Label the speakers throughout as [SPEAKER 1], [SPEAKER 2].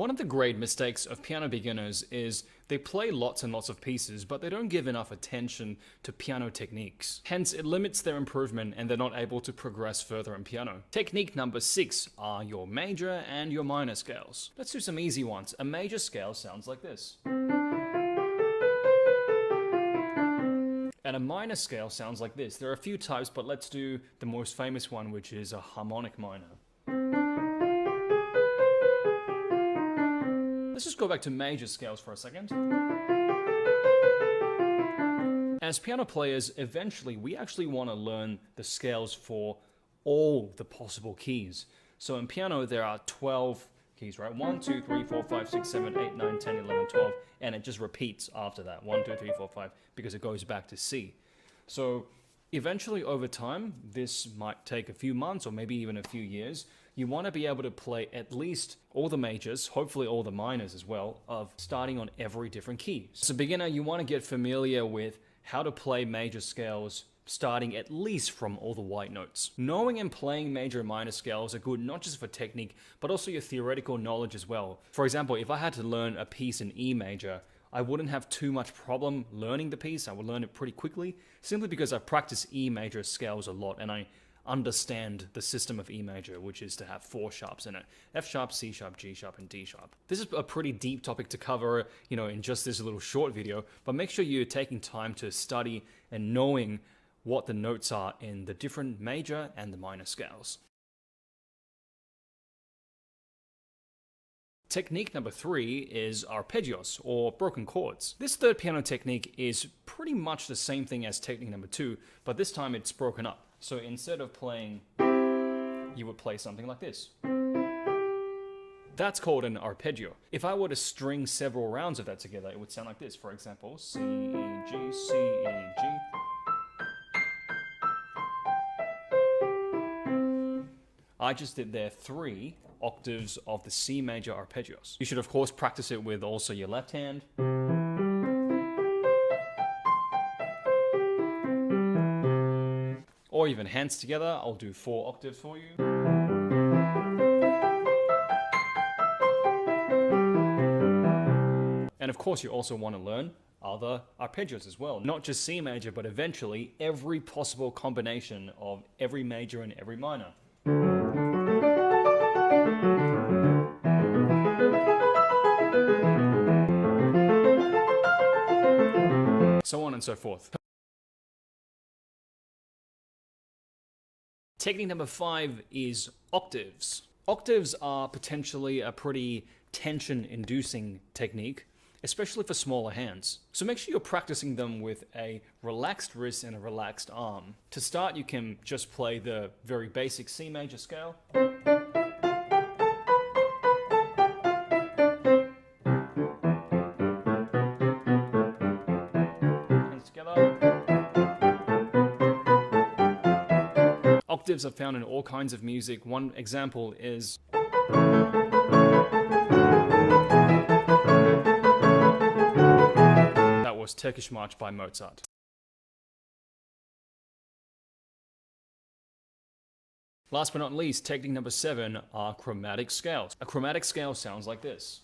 [SPEAKER 1] One of the great mistakes of piano beginners is they play lots and lots of pieces, but they don't give enough attention to piano techniques. Hence, it limits their improvement and they're not able to progress further in piano. Technique number 6 are your major and your minor scales. Let's do some easy ones. A major scale sounds like this. And a minor scale sounds like this. There are a few types, but let's do the most famous one, which is a harmonic minor. Let's just go back to major scales for a second. As piano players, eventually we actually want to learn the scales for all the possible keys. So in piano there are 12 keys, right? 1, 2, 3, 4, 5, 6, 7, 8, 9, 10, 11, 12, and it just repeats after that. 1, 2, 3, 4, 5, because it goes back to C. So eventually over time, this might take a few months or maybe even a few years. You want to be able to play at least all the majors, hopefully all the minors as well, of starting on every different key. As a beginner, you want to get familiar with how to play major scales starting at least from all the white notes. Knowing and playing major and minor scales are good not just for technique, but also your theoretical knowledge as well. For example, if I had to learn a piece in E major, I wouldn't have too much problem learning the piece. I would learn it pretty quickly, simply because I practice E major scales a lot and I understand the system of E major, which is to have 4 sharps in it: F sharp, C sharp, G sharp, and D sharp. This is a pretty deep topic to cover, in just this little short video, but make sure you're taking time to study and knowing what the notes are in the different major and the minor scales. Technique number 3 is arpeggios, or broken chords. This third piano technique is pretty much the same thing as technique number 2, but this time it's broken up. So instead of playing, you would play something like this. That's called an arpeggio. If I were to string several rounds of that together, it would sound like this. For example, C, E, G, C, E, G. I just did there 3 octaves of the C major arpeggios. You should of course practice it with also your left hand. Or even hands together. I'll do 4 octaves for you. And of course you also want to learn other arpeggios as well. Not just C major, but eventually every possible combination of every major and every minor. So on and so forth. Technique number 5 is octaves. Octaves are potentially a pretty tension-inducing technique, especially for smaller hands. So make sure you're practicing them with a relaxed wrist and a relaxed arm. To start, you can just play the very basic C major scale. Octaves are found in all kinds of music. One example is that was Turkish March by Mozart. Last but not least, technique number 7 are chromatic scales. A chromatic scale sounds like this.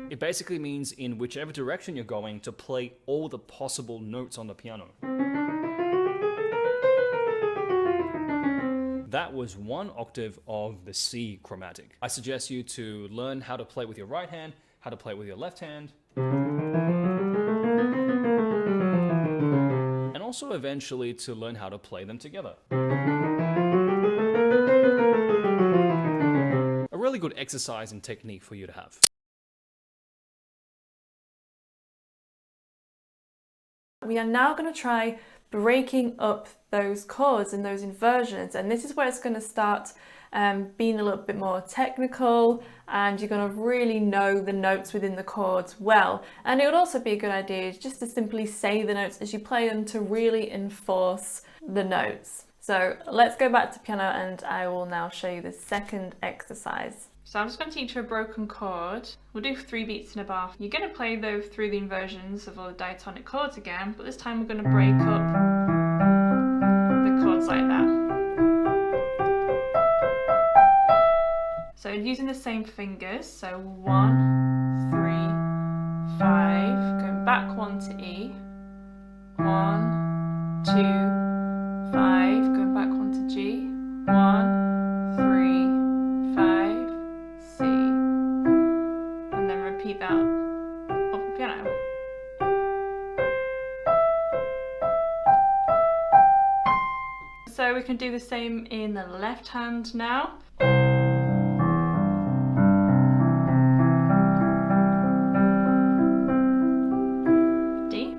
[SPEAKER 1] It basically means in whichever direction you're going to play all the possible notes on the piano. That was 1 octave of the C chromatic. I suggest you to learn how to play with your right hand, how to play with your left hand, and also eventually to learn how to play them together. A really good exercise and technique for you to have.
[SPEAKER 2] We are now going to try breaking up those chords and those inversions, and this is where it's going to start being a little bit more technical, and you're going to really know the notes within the chords well. And it would also be a good idea just to simply say the notes as you play them to really enforce the notes. So let's go back to piano and I will now show you the second exercise. So I'm just going to teach you a broken chord. We'll do 3 beats in a bar. You're going to play though through the inversions of all the diatonic chords again, but this time we're going to break up the chords like that. same fingers, so 1, 3, 5, going back 1 to E, 1, 2, 5, going back 1 to G, 1, 3, 5, C, and then repeat that off the piano. So we can do the same in the left hand now. D.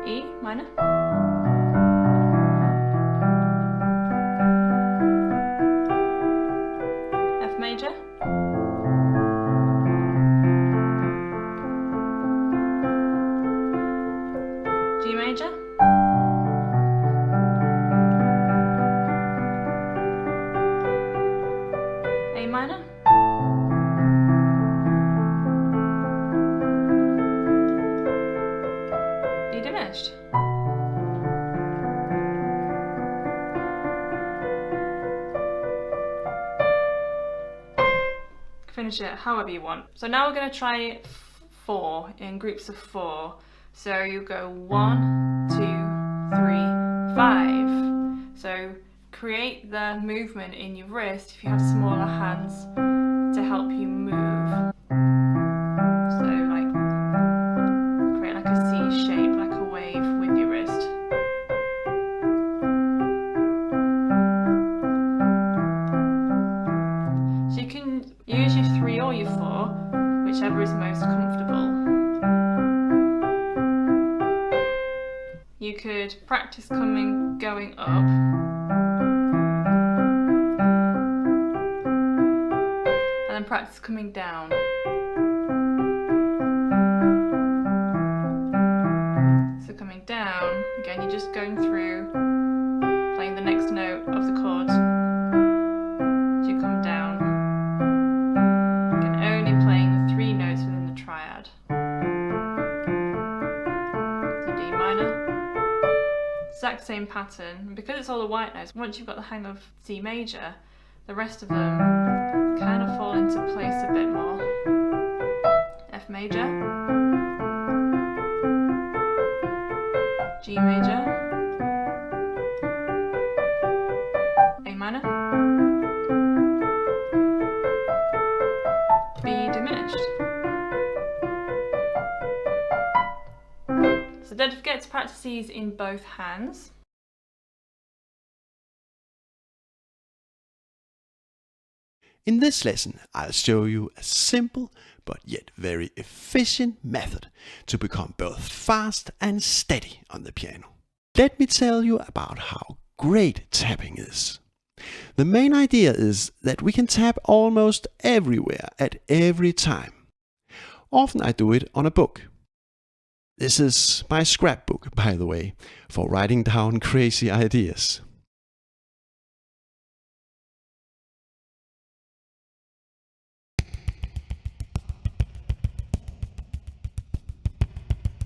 [SPEAKER 2] E minor. F major. G major, A minor, D diminished. Finish it however you want. So now we're going to try 4 in groups of 4. So you go 1, 2, 3, 5. So create the movement in your wrist if you have smaller hands to help you move. So like create like a C shape, like a wave with your wrist. So you can use your 3 or your 4, whichever is most comfortable. You could practice going up, and then practice coming down. So coming down, again you're just going through, playing the next note of the chord as you come down. Again, only playing the 3 notes within the triad. So D minor. Exact same pattern, and because it's all the white notes, once you've got the hang of C major, the rest of them kind of fall into place a bit more. F major, G major, A minor, B diminished. So don't forget to practice these in both hands.
[SPEAKER 3] In this lesson, I'll show you a simple but yet very efficient method to become both fast and steady on the piano. Let me tell you about how great tapping is. The main idea is that we can tap almost everywhere at every time. Often I do it on a book. This is my scrapbook, by the way, for writing down crazy ideas.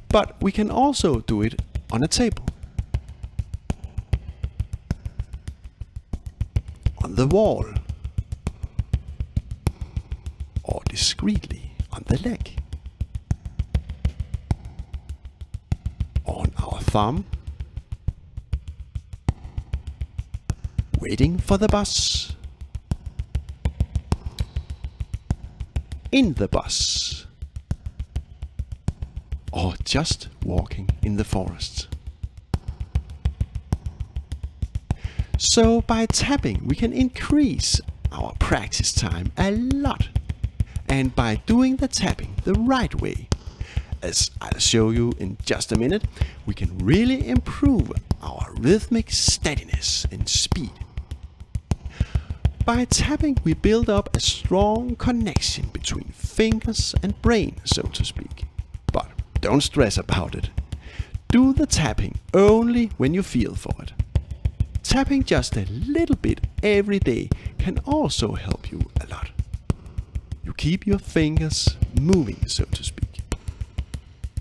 [SPEAKER 3] But we can also do it on a table, on the wall, or discreetly on the leg, on our thumb, waiting for the bus, in the bus, or just walking in the forest. So by tapping we can increase our practice time a lot, and by doing the tapping the right way, as I'll show you in just a minute, we can really improve our rhythmic steadiness and speed. By tapping we build up a strong connection between fingers and brain, so to speak. But don't stress about it. Do the tapping only when you feel for it. Tapping just a little bit every day can also help you a lot. You keep your fingers moving, so to speak.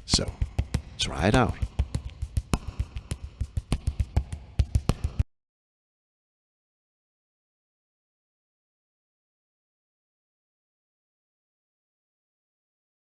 [SPEAKER 3] So, try it out.